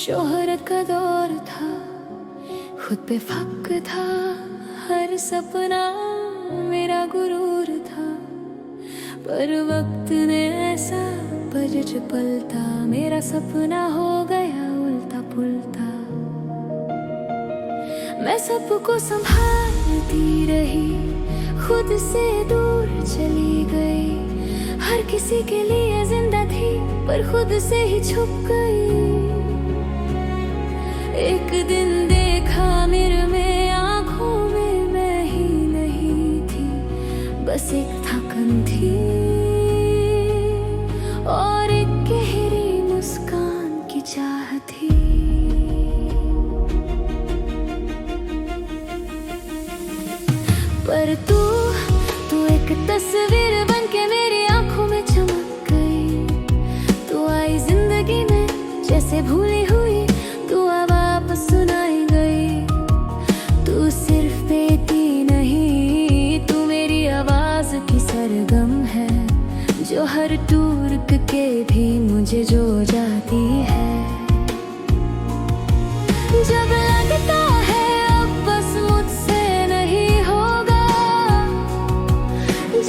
शोहरत का दौर था, खुद पे फक था, हर सपना मेरा गुरूर था। पर वक्त ने ऐसा बजट पलटा, मेरा सपना हो गया उल्टा पुल्टा। मैं सबको संभालती रही, खुद से दूर चली गई। हर किसी के लिए जिंदा थी, पर खुद से ही छुप गई। एक दिन देखा मिरर में, आंखों में मैं ही नहीं थी, बस एक थकन थी और एक गहरी मुस्कान की चाह थी। पर तू एक तस्वीर बन के मेरी आंखों में चमक गई। तू आई जिंदगी में जैसे भूली हुई दुआ वापस सुनाई गई। तू सिर्फ बेटी नहीं, तू मेरी आवाज की सरगम है, जो हर टूट के भी मुझे जो जाती है। जब लगता है अब बस मुझसे नहीं होगा,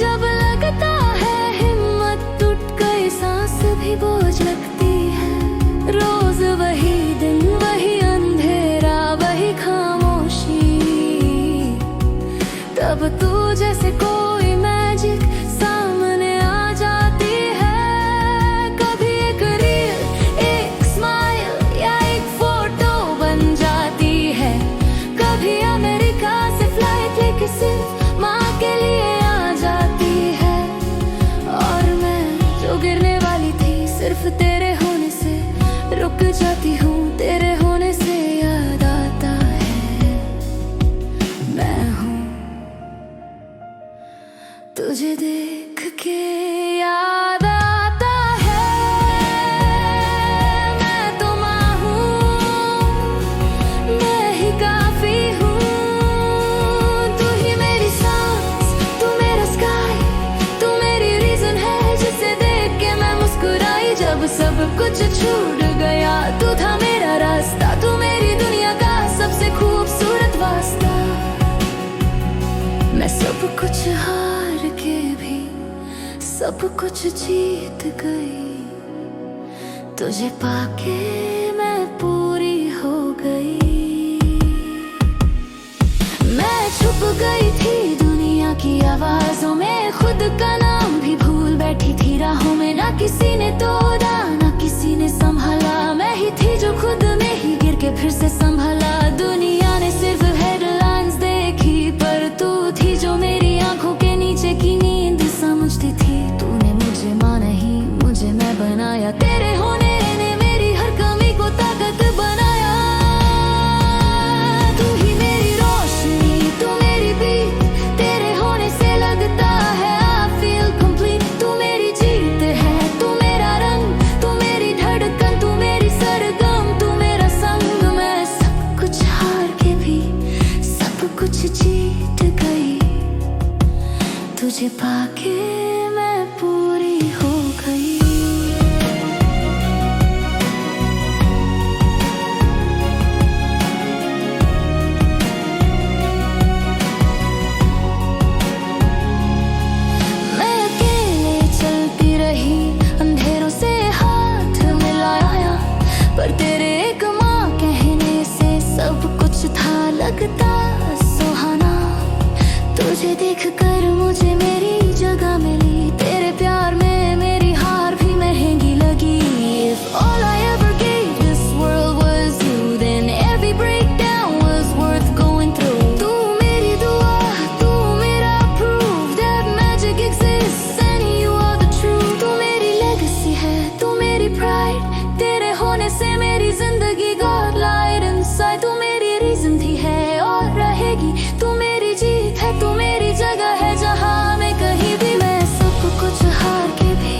जब लगता है हिम्मत टूट गई, सांस भी बोझ लगती है। रोज वही दिन, वही अंधेरा, वही खामोशी। तब तू जैसे कोई मैजिक सामने आ जाती है। कभी एक रील, एक स्माइल या एक फोटो बन जाती है। कभी अमेरिका से फ्लाइट लेके सिर्फ माँ के लिए आ जाती है। और मैं जो गिरने वाली थी, सिर्फ तेरे होने से रुक जाती हूँ। तेरे होने से याद आता है मैं हूँ, तुझे देख के याद आता है मैं तो माँ हूँ, मैं ही काफी हूँ। तू ही मेरी सांस, तू मेरा स्काई, तू मेरी रीजन है जिसे देख के मैं मुस्कुराई। जब सब कुछ छूट गया, तू था मेरा रास्ता, तू मेरी दुनिया का सबसे खूबसूरत वास्ता। मैं सब कुछ हार के भी सब कुछ जीत गई। तुझे पाके मैं पूरी हो गई। मैं छुप गई थी दुनिया की आवाजों में, खुद का नाम भी भूल बैठी थी राहों में। ना किसी ने तोड़ा, ना किसी ने संभाला, मैं ही थी जो खुद में ही गिर के फिर से संभाला। दुनिया ने सिर्फ हेडलाइंस देखी, पर तू थी जो मेरी आंखों के नीचे की नींद समझती थी। तूने मुझे माँ नहीं, मुझे मैं बनाया। तेरे होने ने मेरी हर कमी को ताकत बनाया। तू ही मेरी रोशनी, तू मेरी बीत, तेरे होने से लगता है I feel complete। तू मेरी जीत है, तू मेरा रंग, तू मेरी धड़कन, तू मेरी सरगम, तू मेरा संग। मैं सब कुछ हार के भी सब कुछ जीत गई। तुझे पाके मैं पूरी हो गई। मैं अकेले चलती रही, अंधेरों से हाथ मिलाया, पर तेरे एक माँ कहने से सब कुछ था लगता सुहाना। तुझे देखकर मुझे मेरी जगह मिली, तेरे प्यार में मेरी हार भी महंगी लगी। If all I ever gave this world was you, then every breakdown was worth going through। तू मेरी दुआ, तू मेरा proof that magic exists and you are the truth। तू मेरी legacy है, तू मेरी pride, तेरे होने से मेरी जिंदगी got light inside। तू मेरी reason थी, है और रहेगी। तू मेरी जीत है, तू मेरी जगह है जहाँ मैं कहीं भी। मैं सब कुछ हार के भी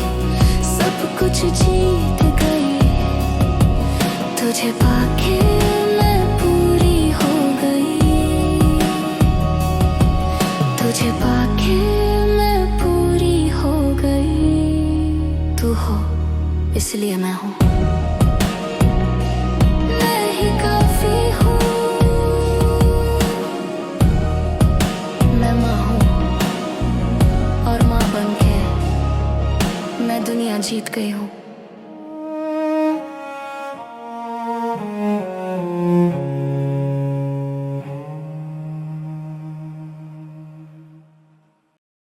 सब कुछ जीत गई। तुझे पाके मैं पूरी हो गई। तुझे पाके मैं पूरी हो गई। तू हो इसलिए मैं हूँ। गई हूँ।